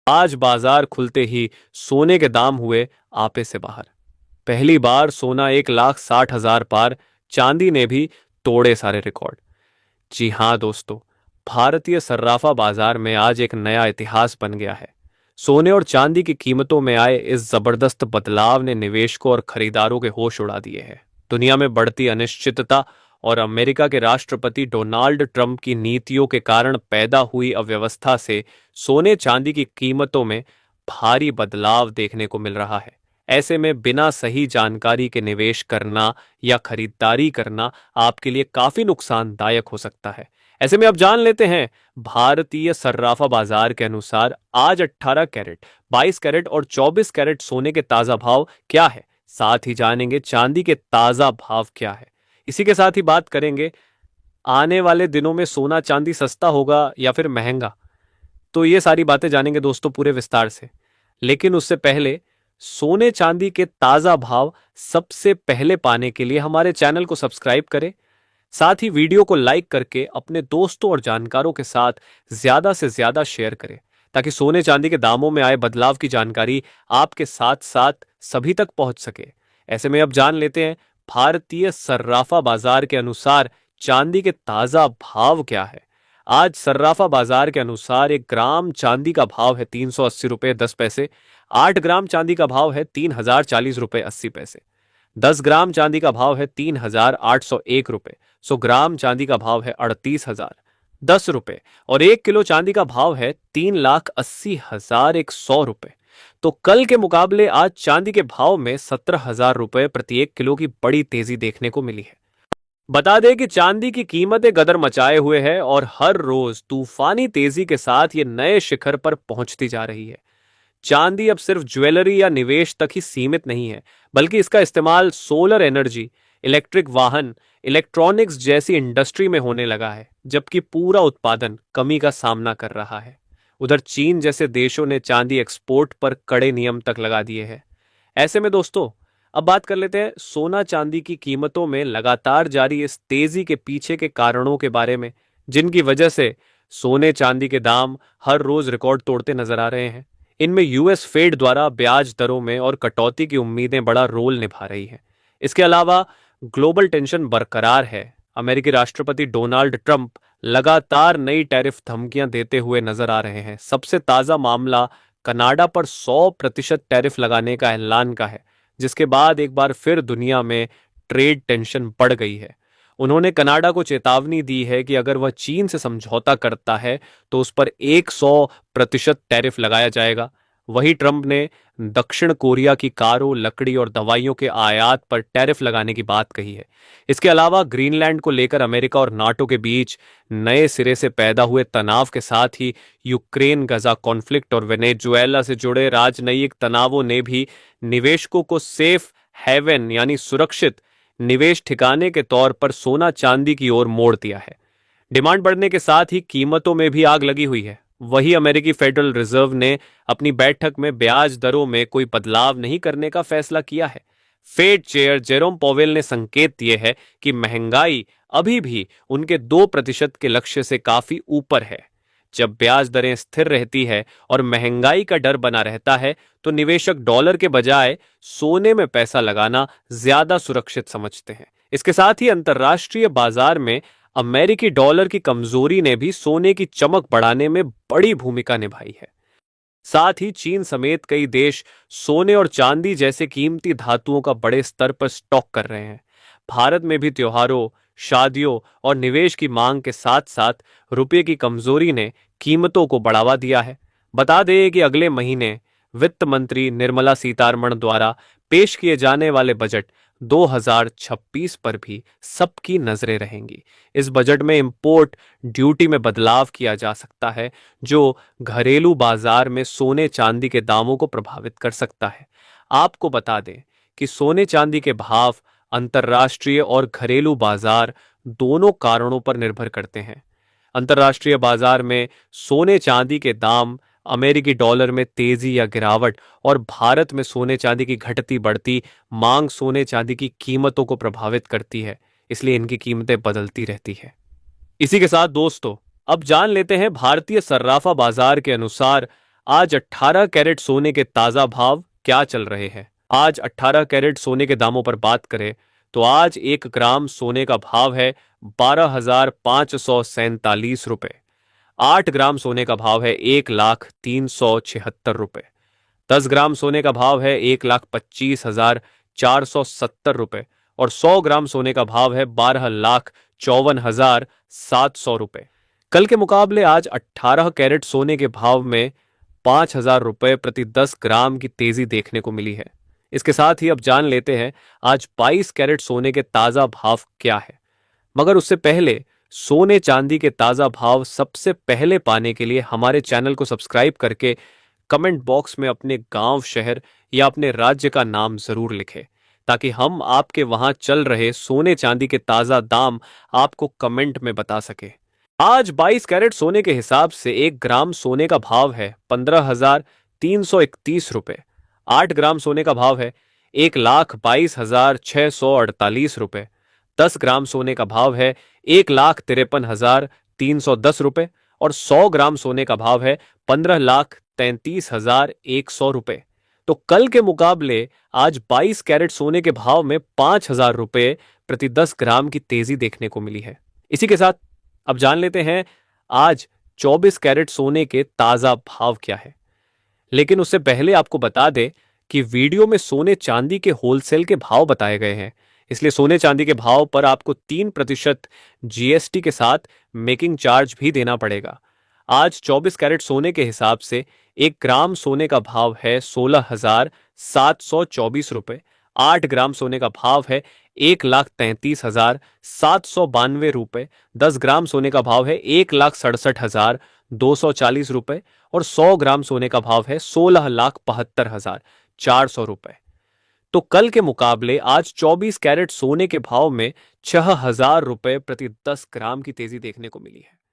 आज बाजार खुलते ही सोने के दाम हुए आपे से बाहर। पहली बार सोना 1,60,000 पार, चांदी ने भी तोड़े सारे रिकॉर्ड। जी हां दोस्तों, भारतीय सर्राफा बाजार में आज एक नया इतिहास बन गया है। सोने और चांदी की कीमतों में आए इस जबरदस्त बदलाव ने निवेशकों और खरीदारों के होश उड़ा दिए हैं। दुनिया में बढ़ती अनिश्चितता और अमेरिका के राष्ट्रपति डोनाल्ड ट्रंप की नीतियों के कारण पैदा हुई अव्यवस्था से सोने चांदी की कीमतों में भारी बदलाव देखने को मिल रहा है। ऐसे में बिना सही जानकारी के निवेश करना या खरीदारी करना आपके लिए काफी नुकसानदायक हो सकता है। ऐसे में अब जान लेते हैं भारतीय सर्राफा बाजार के अनुसार आज 18 कैरेट, 22 कैरेट और 24 कैरेट सोने के ताजा भाव क्या है। साथ ही जानेंगे चांदी के ताजा भाव क्या है। इसी के साथ ही बात करेंगे आने वाले दिनों में सोना चांदी सस्ता होगा या फिर महंगा। तो ये सारी बातें जानेंगे दोस्तों पूरे विस्तार से। लेकिन उससे पहले सोने चांदी के ताजा भाव सबसे पहले पाने के लिए हमारे चैनल को सब्सक्राइब करें। साथ ही वीडियो को लाइक करके अपने दोस्तों और जानकारों के साथ ज्यादा से ज्यादा शेयर करें, ताकि सोने चांदी के दामों में आए बदलाव की जानकारी आपके साथ साथ सभी तक पहुंच सके। ऐसे में अब जान लेते हैं भारतीय सर्राफा बाजार के अनुसार चांदी के ताजा भाव क्या है। आज सर्राफा बाजार के अनुसार 1 ग्राम चांदी का भाव है 380 रुपये 10 पैसे। 8 ग्राम चांदी का भाव है 3,040 रुपये 80 पैसे। 10 ग्राम चांदी का भाव है 3,801 रुपये। 100 ग्राम चांदी का भाव है 38,010 रुपये और 1 किलो चांदी का भाव है 3,80,100 रुपये। तो कल के मुकाबले आज चांदी के भाव में 17,000 रुपये प्रति 1 किलो की बड़ी तेजी देखने को मिली है। बता दें कि चांदी की कीमतें गदर मचाए हुए है और हर रोज तूफानी तेजी के साथ ये नए शिखर पर पहुंचती जा रही है। चांदी अब सिर्फ ज्वेलरी या निवेश तक ही सीमित नहीं है, बल्कि इसका इस्तेमाल सोलर एनर्जी, इलेक्ट्रिक वाहन, इलेक्ट्रॉनिक्स जैसी इंडस्ट्री में होने लगा है, जबकि पूरा उत्पादन कमी का सामना कर रहा है। उधर चीन जैसे देशों ने चांदी एक्सपोर्ट पर कड़े नियम तक लगा दिए हैं। ऐसे में दोस्तों, अब बात कर लेते हैं सोना चांदी की कीमतों में लगातार जारी इस तेजी के पीछे के कारणों के बारे में, जिनकी वजह से सोने चांदी के दाम हर रोज रिकॉर्ड तोड़ते नजर आ रहे हैं। इनमें यूएस फेड द्वारा ब्याज दरों में और कटौती की उम्मीदें बड़ा रोल निभा रही हैं। इसके अलावा ग्लोबल टेंशन बरकरार है। अमेरिकी राष्ट्रपति डोनाल्ड ट्रंप लगातार नई टैरिफ धमकियां देते हुए नजर आ रहे हैं। सबसे ताजा मामला कनाडा पर 100% टैरिफ लगाने का ऐलान का है, जिसके बाद एक बार फिर दुनिया में ट्रेड टेंशन बढ़ गई है। उन्होंने कनाडा को चेतावनी दी है कि अगर वह चीन से समझौता करता है तो उस पर 100% टैरिफ लगाया जाएगा। वहीं ट्रंप ने दक्षिण कोरिया की कारों, लकड़ी और दवाइयों के आयात पर टैरिफ लगाने की बात कही है। इसके अलावा ग्रीनलैंड को लेकर अमेरिका और नाटो के बीच नए सिरे से पैदा हुए तनाव के साथ ही यूक्रेन गजा कॉन्फ्लिक्ट और वेनेजुएला से जुड़े राजनयिक तनावों ने भी निवेशकों को सेफ हेवन यानी सुरक्षित निवेश ठिकाने के तौर पर सोना चांदी की ओर मोड़ दिया है। डिमांड बढ़ने के साथ ही कीमतों में भी आग लगी हुई है। वही अमेरिकी फेडरल रिजर्व ने अपनी बैठक में ब्याज दरों में कोई बदलाव नहीं करने का फैसला किया है। फेड चेयर जेरोम पॉवेल ने संकेत दिए है कि महंगाई अभी भी उनके 2% के लक्ष्य से काफी ऊपर है। जब ब्याज दरें स्थिर रहती है और महंगाई का डर बना रहता है, तो निवेशक डॉलर के बजाय सोने में पैसा लगाना ज्यादा सुरक्षित समझते हैं। इसके साथ ही अंतर्राष्ट्रीय बाजार में अमेरिकी डॉलर की कमजोरी ने भी सोने की चमक बढ़ाने में बड़ी भूमिका निभाई है। साथ ही चीन समेत कई देश सोने और चांदी जैसे कीमती धातुओं का बड़े स्तर पर स्टॉक कर रहे हैं। भारत में भी त्योहारों, शादियों और निवेश की मांग के साथ साथ रुपये की कमजोरी ने कीमतों को बढ़ावा दिया है। बता दें कि अगले महीने वित्त मंत्री निर्मला सीतारमण द्वारा पेश किए जाने वाले बजट 2026 पर भी सबकी नजरें रहेंगी। इस बजट में इंपोर्ट ड्यूटी में बदलाव किया जा सकता है, जो घरेलू बाजार में सोने चांदी के दामों को प्रभावित कर सकता है। आपको बता दें कि सोने चांदी के भाव अंतर्राष्ट्रीय और घरेलू बाजार दोनों कारणों पर निर्भर करते हैं। अंतर्राष्ट्रीय बाजार में सोने चांदी के दाम, अमेरिकी डॉलर में तेजी या गिरावट और भारत में सोने चांदी की घटती बढ़ती मांग सोने चांदी की कीमतों को प्रभावित करती है, इसलिए इनकी कीमतें बदलती रहती है। इसी के साथ दोस्तों, अब जान लेते हैं भारतीय सर्राफा बाजार के अनुसार आज 18 कैरेट सोने के ताजा भाव क्या चल रहे हैं। आज 18 कैरेट सोने के दामों पर बात करें तो आज 1 ग्राम सोने का भाव है 12,547 रुपए। 8 ग्राम सोने का भाव है 1,03,76 रुपए। 10 ग्राम सोने का भाव है 1,25,470 रुपए और 100 ग्राम सोने का भाव है 12,54,700 रुपए। कल के मुकाबले आज 18 कैरेट सोने के भाव में 5,000 रुपए प्रति 10 ग्राम की तेजी देखने को मिली है। इसके साथ ही अब जान लेते हैं आज 22 कैरेट सोने के ताजा भाव क्या है। मगर उससे पहले सोने चांदी के ताजा भाव सबसे पहले पाने के लिए हमारे चैनल को सब्सक्राइब करके कमेंट बॉक्स में अपने गांव, शहर या अपने राज्य का नाम जरूर लिखें, ताकि हम आपके वहां चल रहे सोने चांदी के ताजा दाम आपको कमेंट में बता सके। आज 22 कैरेट सोने के हिसाब से 1 ग्राम सोने का भाव है 15,331 रुपए। 8 ग्राम सोने का भाव है 1,22,648 रुपए। 10 ग्राम सोने का भाव है 1,53,310 रुपए और 100 ग्राम सोने का भाव है 15,33,100 रुपए। तो कल के मुकाबले आज 22 कैरेट सोने के भाव में 5,000 रुपए प्रति 10 ग्राम की तेजी देखने को मिली है। इसी के साथ अब जान लेते हैं आज 24 कैरेट सोने के ताजा भाव क्या है। लेकिन उससे पहले आपको बता दें कि वीडियो में सोने चांदी के होलसेल के भाव बताए गए हैं, इसलिए सोने चांदी के भाव पर आपको 3% जीएसटी के साथ मेकिंग चार्ज भी देना पड़ेगा। आज 24 कैरेट सोने के हिसाब से 1 ग्राम सोने का भाव है 16,724 रुपए। 8 ग्राम सोने का भाव है 1,33,792 रुपए। 10 ग्राम सोने का भाव है 1,67,240 रुपए और 100 ग्राम सोने का भाव है 16,72,400 रुपए। तो कल के मुकाबले आज 24 कैरेट सोने के भाव में 6,000 रुपए प्रति 10 ग्राम की तेजी देखने को मिली है।